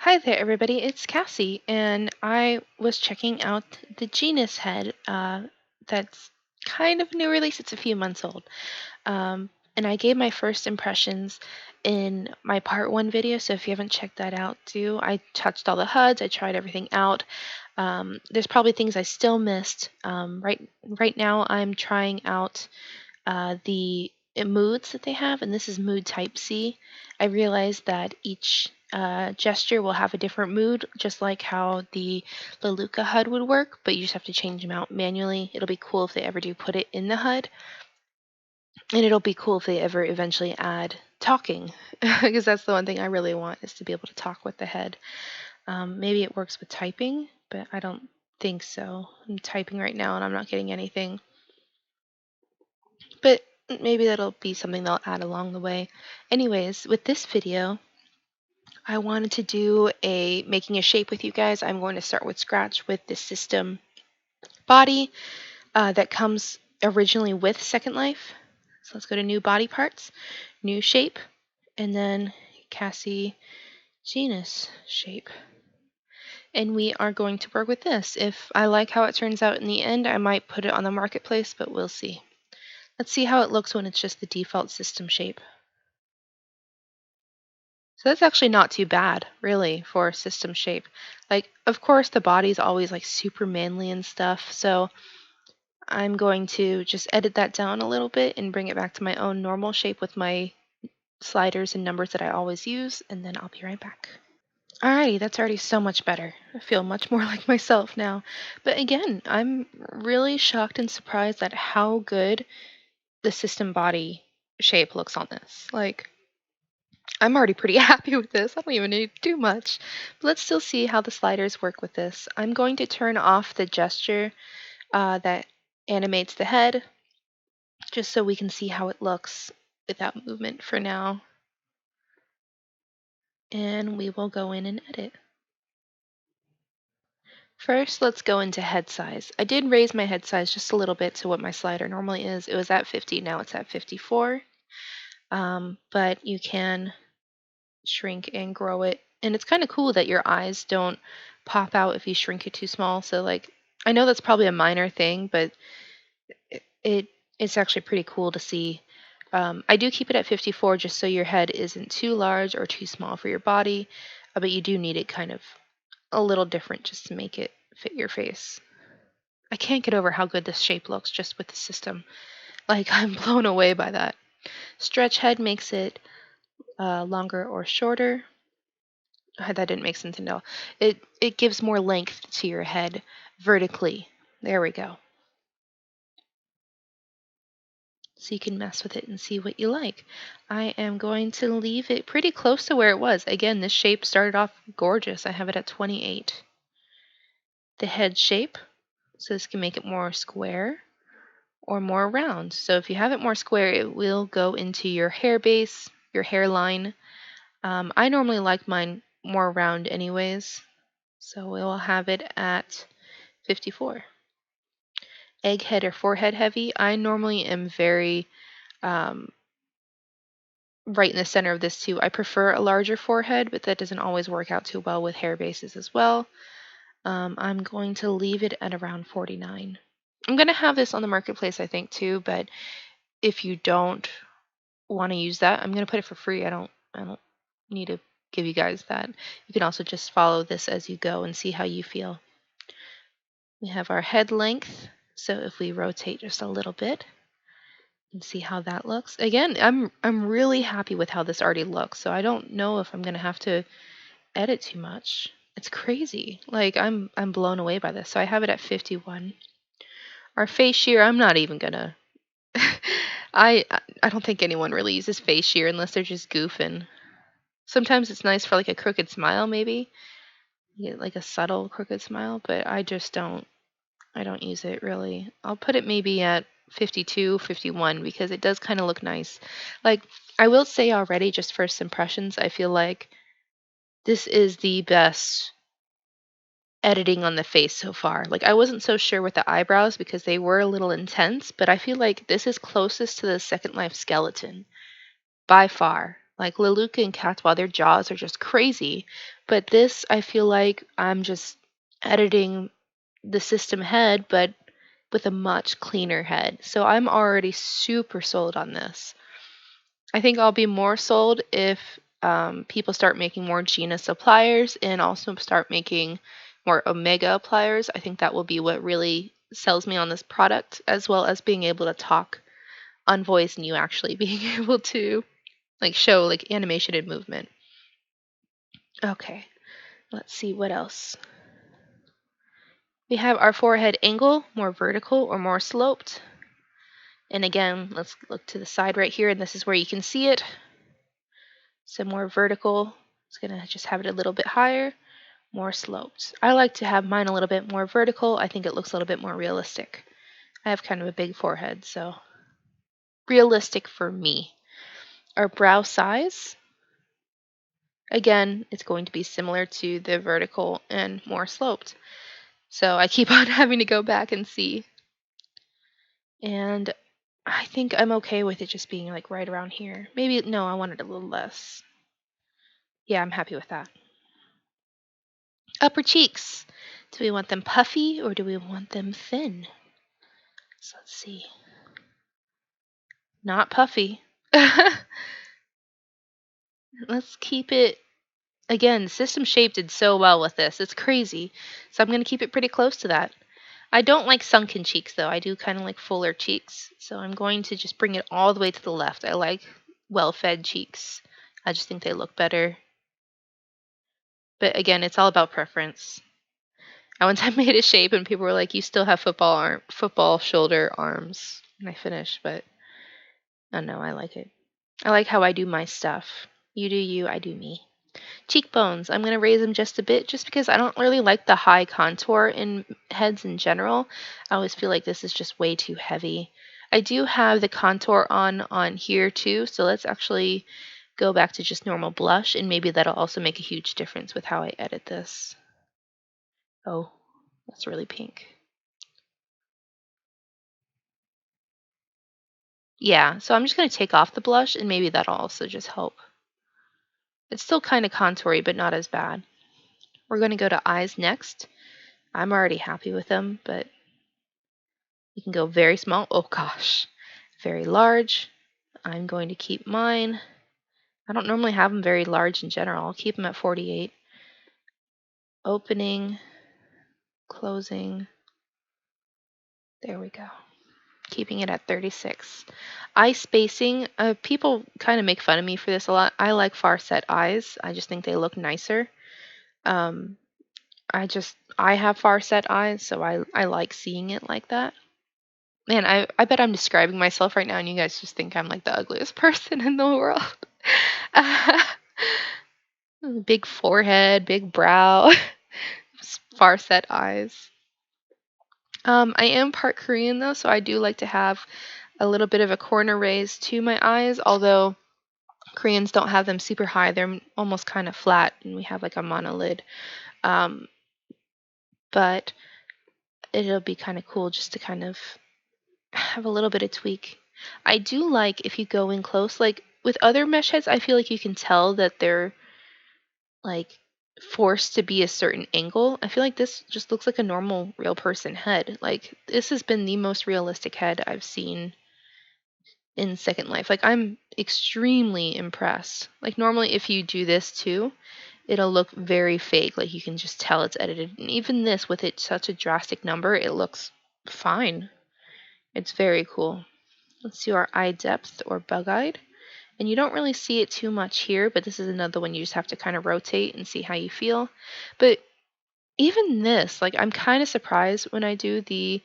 Hi there, everybody. It's Cassie, and I was checking out the Genus head. That's kind of a new release. It's a few months old. And I gave my first impressions in my part one video, so if you haven't checked that out, do. I touched all the HUDs, I tried everything out. There's probably things I still missed. Right now, I'm trying out the moods that they have, and this is mood type C. I realized that each gesture will have a different mood, just like how the Leluca HUD would work, but you just have to change them out manually. It'll be cool if they ever do put it in the HUD, and it'll be cool if they ever eventually add talking, because that's the one thing I really want is to be able to talk with the head. Maybe it works with typing, but I don't think so. I'm typing right now and I'm not getting anything. But maybe that'll be something they'll add along the way. Anyways, with this video, I wanted to do making a shape with you guys. I'm going to start with scratch with the system body that comes originally with Second Life. So let's go to new body parts, new shape, and then Cassie Genus shape. And we are going to work with this. If I like how it turns out in the end, I might put it on the marketplace, but we'll see. Let's see how it looks when it's just the default system shape. So that's actually not too bad, really, for system shape. Like, of course, the body's always like super manly and stuff, so I'm going to just edit that down a little bit and bring it back to my own normal shape with my sliders and numbers that I always use, and then I'll be right back. Alrighty, that's already so much better. I feel much more like myself now. But again, I'm really shocked and surprised at how good the system body shape looks on this. Like, I'm already pretty happy with this. I don't even need to do much. But let's still see how the sliders work with this. I'm going to turn off the gesture that animates the head, just so we can see how it looks without movement for now. And we will go in and edit. First, let's go into head size. I did raise my head size just a little bit to what my slider normally is. It was at 50, now it's at 54. But you can shrink and grow it. And it's kind of cool that your eyes don't pop out if you shrink it too small. So like, I know that's probably a minor thing, but it's actually pretty cool to see. I do keep it at 54 just so your head isn't too large or too small for your body, but you do need it kind of a little different just to make it fit your face. I can't get over how good this shape looks just with the system. Like, I'm blown away by that. Stretch head makes it longer or shorter. That didn't make sense at all. It gives more length to your head vertically. There we go. So you can mess with it and see what you like. I am going to leave it pretty close to where it was. Again, this shape started off gorgeous. I have it at 28. The head shape, so this can make it more square or more round. So if you have it more square, it will go into your hair base, your hairline. I normally like mine more round anyways, so we'll have it at 54. Egghead or forehead heavy. I normally am very right in the center of this too. I prefer a larger forehead, but that doesn't always work out too well with hair bases as well. I'm going to leave it at around 49. I'm going to have this on the marketplace, I think, too, but if you don't want to use that, I'm going to put it for free. I don't need to give you guys that. You can also just follow this as you go and see how you feel. We have our head length, so if we rotate just a little bit and see how that looks. Again, I'm really happy with how this already looks, so I don't know if I'm going to have to edit too much. It's crazy. Like, I'm blown away by this. So I have it at 51. Our face shear, I'm not even gonna I don't think anyone really uses face shear unless they're just goofing. Sometimes it's nice for like a crooked smile, maybe. You get like a subtle crooked smile, but I don't use it really. I'll put it maybe at 52, 51 because it does kind of look nice. Like, I will say already, just first impressions, I feel like this is the best editing on the face so far. Like, I wasn't so sure with the eyebrows because they were a little intense, but I feel like this is closest to the Second Life skeleton by far. Like Leluca and Catwa, their jaws are just crazy. But this, I feel like I'm just editing the system head, but with a much cleaner head. So I'm already super sold on this. I think I'll be more sold if people start making more Genus pliers and also start making more Omega pliers. I think that will be what really sells me on this product, as well as being able to talk on voice and you actually being able to like show like animation and movement. Okay, let's see what else. We have our forehead angle, more vertical or more sloped. And again, let's look to the side right here, and this is where you can see it. So more vertical. It's gonna just have it a little bit higher, more sloped. I like to have mine a little bit more vertical. I think it looks a little bit more realistic. I have kind of a big forehead, so realistic for me. Our brow size, again, it's going to be similar to the vertical and more sloped. So I keep on having to go back and see. And I think I'm okay with it just being like right around here. Maybe, no, I want it a little less. Yeah, I'm happy with that. Upper cheeks. Do we want them puffy or do we want them thin? So let's see. Not puffy. Let's keep it. Again, system shape did so well with this. It's crazy. So I'm going to keep it pretty close to that. I don't like sunken cheeks though. I do kind of like fuller cheeks. So I'm going to just bring it all the way to the left. I like well-fed cheeks. I just think they look better. But again, it's all about preference. I one time made a shape and people were like, "You still have football shoulder arms." And I finished, but I don't know, I like it. I like how I do my stuff. You do you, I do me. Cheekbones, I'm going to raise them just a bit just because I don't really like the high contour in heads in general. I always feel like this is just way too heavy. I do have the contour on here too, so let's actually go back to just normal blush, and maybe that'll also make a huge difference with how I edit this. Oh, that's really pink. Yeah, so I'm just going to take off the blush, and maybe that'll also just help. It's still kind of contoury, but not as bad. We're going to go to eyes next. I'm already happy with them, but you can go very small. Oh gosh, very large. I'm going to keep mine. I don't normally have them very large in general. I'll keep them at 48. Opening, closing. There we go. Keeping it at 36. Eye spacing. People kind of make fun of me for this a lot. I like far set eyes. I just think they look nicer. I have far set eyes, so I like seeing it like that. Man, I bet I'm describing myself right now, and you guys just think I'm like the ugliest person in the world. Big forehead, big brow, far set eyes. I am part Korean though, so I do like to have a little bit of a corner raise to my eyes, although Koreans don't have them super high. They're almost kind of flat, and we have like a monolid. But it'll be kind of cool just to kind of have a little bit of tweak. I do like if you go in close, like with other mesh heads, I feel like you can tell that they're like forced to be a certain angle. I feel like this just looks like a normal real person head. Like this has been the most realistic head I've seen in Second Life. Like I'm extremely impressed. Like normally if you do this too, it'll look very fake. Like you can just tell it's edited. And even this with it such a drastic number, it looks fine. It's very cool. Let's do our eye depth or bug-eyed. And you don't really see it too much here, but this is another one you just have to kind of rotate and see how you feel. But even this, like I'm kind of surprised when I do the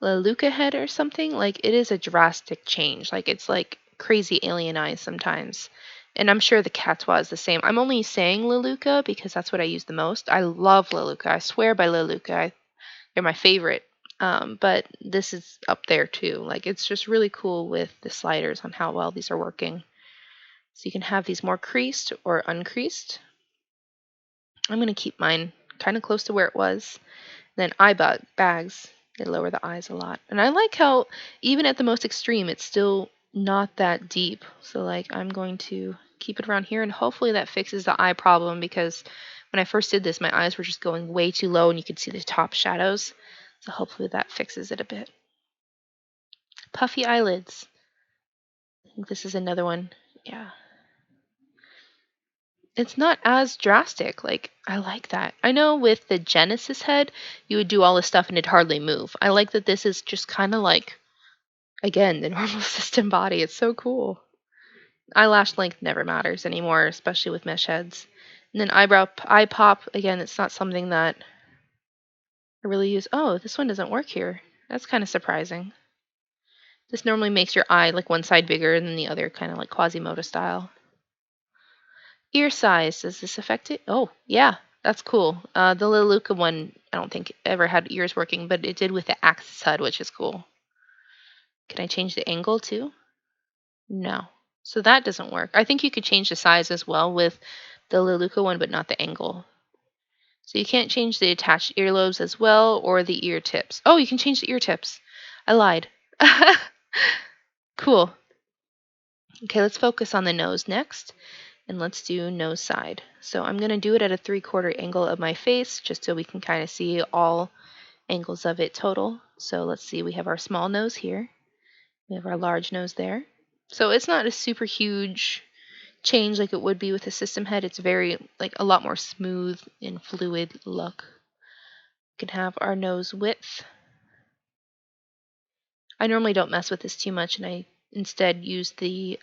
Leluca head or something. Like it is a drastic change. Like it's like crazy alien eyes sometimes. And I'm sure the Catwa is the same. I'm only saying Leluca because that's what I use the most. I love Leluca. I swear by Leluca. They're my favorite. But this is up there too. Like it's just really cool with the sliders on how well these are working. So you can have these more creased or uncreased. I'm going to keep mine kind of close to where it was. And then bags, they lower the eyes a lot. And I like how even at the most extreme, it's still not that deep. So like I'm going to Keep it around here, and hopefully that fixes the eye problem, because when I first did this, my eyes were just going way too low and you could see the top shadows. So hopefully that fixes it a bit. Puffy eyelids. I think this is another one. Yeah. It's not as drastic. Like, I like that. I know with the Genesis head, you would do all this stuff and it'd hardly move. I like that this is just kind of like, again, the normal system body. It's so cool. Eyelash length never matters anymore, especially with mesh heads. And then eye pop, again, it's not something that I really use. Oh, this one doesn't work here. That's kind of surprising. This normally makes your eye like one side bigger than the other, kind of like Quasimodo style. Ear size, does this affect it? Oh, yeah, that's cool. The Leluca one, I don't think ever had ears working, but it did with the Axis HUD, which is cool. Can I change the angle too? No. So that doesn't work. I think you could change the size as well with the Leluca one, but not the angle. So you can't change the attached earlobes as well, or the ear tips. Oh, you can change the ear tips. I lied. Cool. Okay, let's focus on the nose next. And let's do nose side. So I'm going to do it at a 3/4 angle of my face, just so we can kind of see all angles of it total. So let's see, we have our small nose here. We have our large nose there. So it's not a super huge change like it would be with a system head. It's very, like, a lot more smooth and fluid look. We can have our nose width. I normally don't mess with this too much, and I instead use the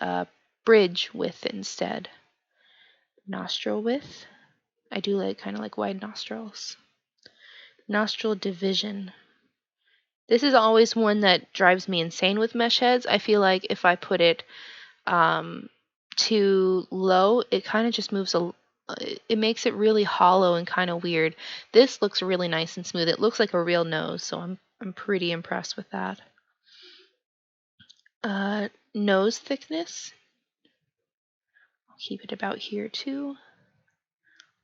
bridge width instead. Nostril width. I do like kind of like wide nostrils. Nostril division. This is always one that drives me insane with mesh heads. I feel like if I put it too low, it kind of just moves it makes it really hollow and kind of weird. This looks really nice and smooth. It looks like a real nose, so I'm pretty impressed with that. Nose thickness. I'll keep it about here too.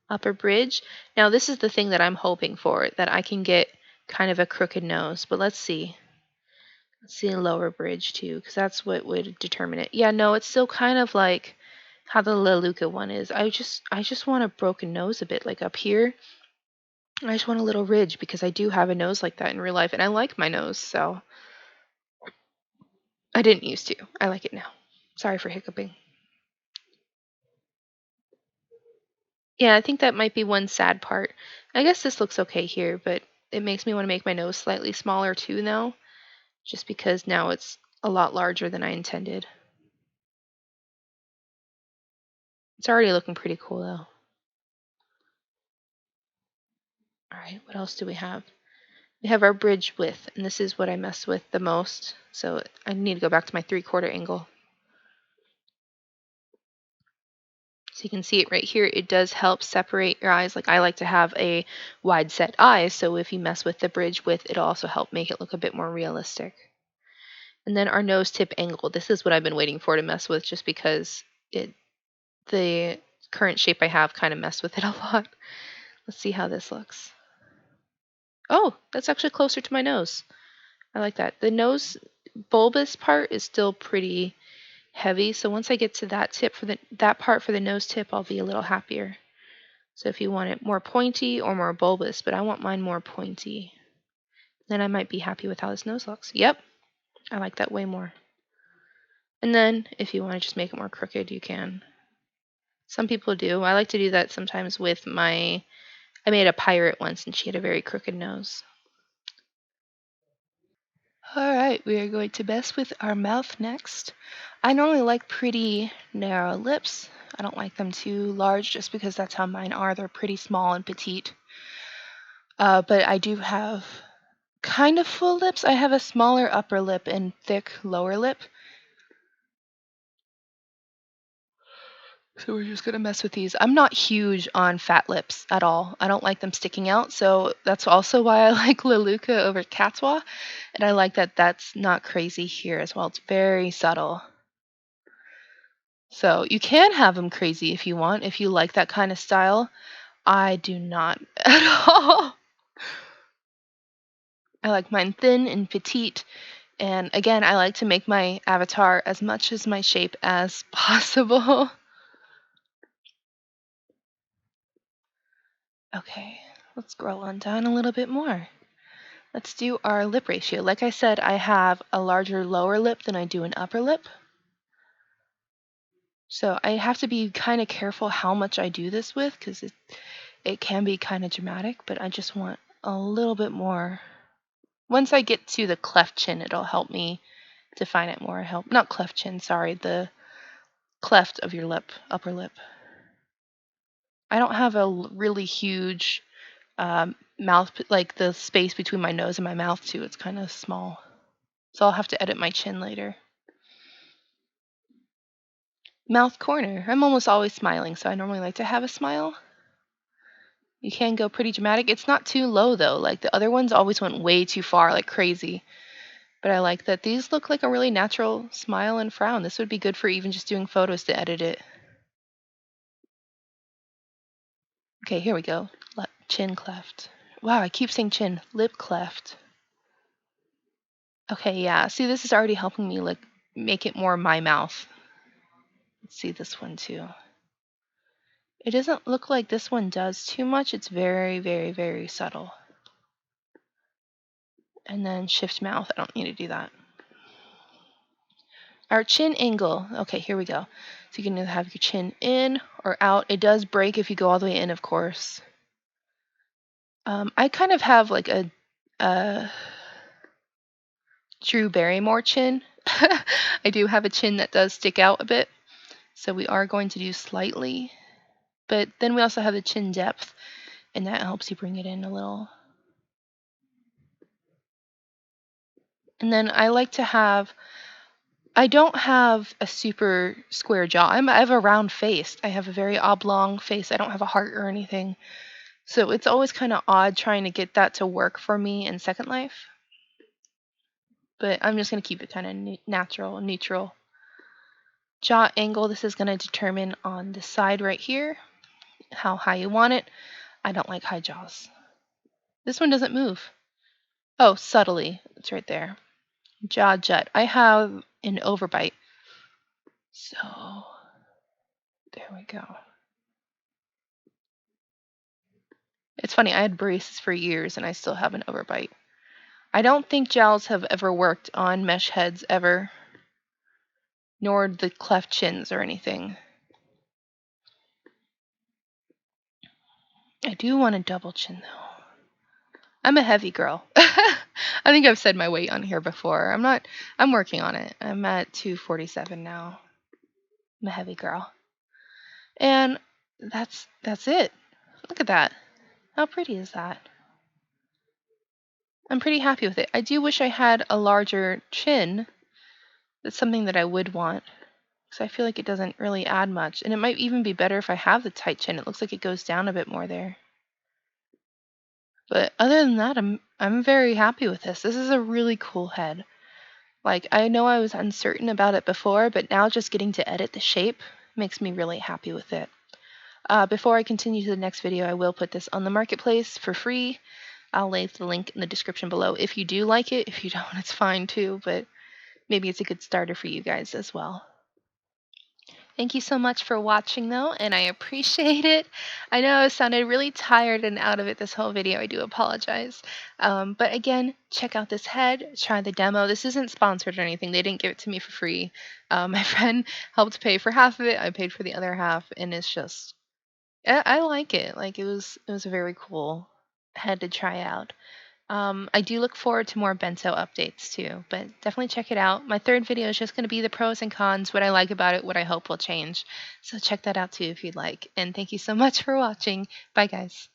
Upper bridge. Now this is the thing that I'm hoping for, that I can get kind of a crooked nose, but let's see. Let's see a lower bridge too, because that's what would determine it. Yeah, no, it's still kind of like how the Leluca one is. I just want a broken nose a bit, like up here. I just want a little ridge, because I do have a nose like that in real life, and I like my nose, so I didn't used to. I like it now. Sorry for hiccuping. Yeah, I think that might be one sad part. I guess this looks okay here, but it makes me want to make my nose slightly smaller too now, just because now it's a lot larger than I intended. It's already looking pretty cool though. Alright, what else do we have? We have our bridge width, and this is what I mess with the most, so I need to go back to my 3/4 angle. So you can see it right here. It does help separate your eyes. Like, I like to have a wide set eye, so if you mess with the bridge width, it'll also help make it look a bit more realistic. And then our nose tip angle. This is what I've been waiting for to mess with, just because the current shape I have kind of messed with it a lot. Let's see how this looks. Oh, that's actually closer to my nose. I like that. The nose bulbous part is still pretty heavy, so once I get to that tip for that part for the nose tip, I'll be a little happier. So if you want it more pointy or more bulbous, but I want mine more pointy, then I might be happy with how this nose looks. Yep, I like that way more. And then if you want to just make it more crooked, you can. Some people do. I like to do that sometimes with I made a pirate once, and she had a very crooked nose. Alright, we are going to mess with our mouth next. I normally like pretty narrow lips. I don't like them too large, just because that's how mine are. They're pretty small and petite. But I do have kind of full lips. I have a smaller upper lip and thick lower lip. So we're just going to mess with these. I'm not huge on fat lips at all. I don't like them sticking out, so that's also why I like Leluca over Catswa. And I like that that's not crazy here as well. It's very subtle. So you can have them crazy if you want, if you like that kind of style. I do not at all. I like mine thin and petite. And again, I like to make my avatar as much as my shape as possible. Okay, let's scroll on down a little bit more. Let's do our lip ratio. Like I said, I have a larger lower lip than I do an upper lip. So I have to be kind of careful how much I do this with, because it can be kind of dramatic, but I just want a little bit more. Once I get to the cleft chin, it'll help me define it more. Not cleft chin, sorry, the cleft of your lip, upper lip. I don't have a really huge mouth, like the space between my nose and my mouth too. It's kind of small. So I'll have to edit my chin later. Mouth corner. I'm almost always smiling, so I normally like to have a smile. You can go pretty dramatic. It's not too low though. Like the other ones always went way too far, like crazy. But I like that these look like a really natural smile and frown. This would be good for even just doing photos to edit it. Okay, here we go. Chin cleft. Wow, I keep saying chin. Lip cleft. Okay, yeah. See, this is already helping me like make it more my mouth. Let's see this one too. It doesn't look like this one does too much. It's very, very, very subtle. And then shift mouth. I don't need to do that. Our chin angle. Okay, here we go. So you can either have your chin in or out. It does break if you go all the way in, of course. I kind of have like a Drew Barrymore chin. I do have a chin that does stick out a bit. So we are going to do slightly. But then we also have the chin depth, and that helps you bring it in a little. And then I like to have, I don't have a super square jaw. I have a round face. I have a very oblong face. I don't have a heart or anything. So it's always kind of odd trying to get that to work for me in Second Life. But I'm just going to keep it kind of natural, neutral. Jaw angle, this is going to determine on the side right here how high you want it. I don't like high jaws. This one doesn't move. Oh, subtly. It's right there. Jaw jut. I have an overbite. So, there we go. It's funny, I had braces for years and I still have an overbite. I don't think jowls have ever worked on mesh heads ever, nor the cleft chins or anything. I do want a double chin though. I'm a heavy girl. I think I've said my weight on here before. I'm working on it. I'm at 247 now. I'm a heavy girl. And that's it. Look at that. How pretty is that? I'm pretty happy with it. I do wish I had a larger chin. That's something that I would want, because I feel like it doesn't really add much. And it might even be better if I have the tight chin. It looks like it goes down a bit more there. But other than that, I'm very happy with this. This is a really cool head. Like, I know I was uncertain about it before, but now just getting to edit the shape makes me really happy with it. Before I continue to the next video, I will put this on the marketplace for free. I'll leave the link in the description below if you do like it. If you don't, it's fine too, but maybe it's a good starter for you guys as well. Thank you so much for watching though, and I appreciate it. I know I sounded really tired and out of it this whole video. I do apologize. But again, check out this head, try the demo. This isn't sponsored or anything. They didn't give it to me for free. My friend helped pay for half of it. I paid for the other half, and it's just, I like it. Like it was a very cool head to try out. I do look forward to more bento updates too, but definitely check it out. My third video is just going to be the pros and cons, what I like about it, what I hope will change. So check that out too if you'd like. And thank you so much for watching. Bye guys.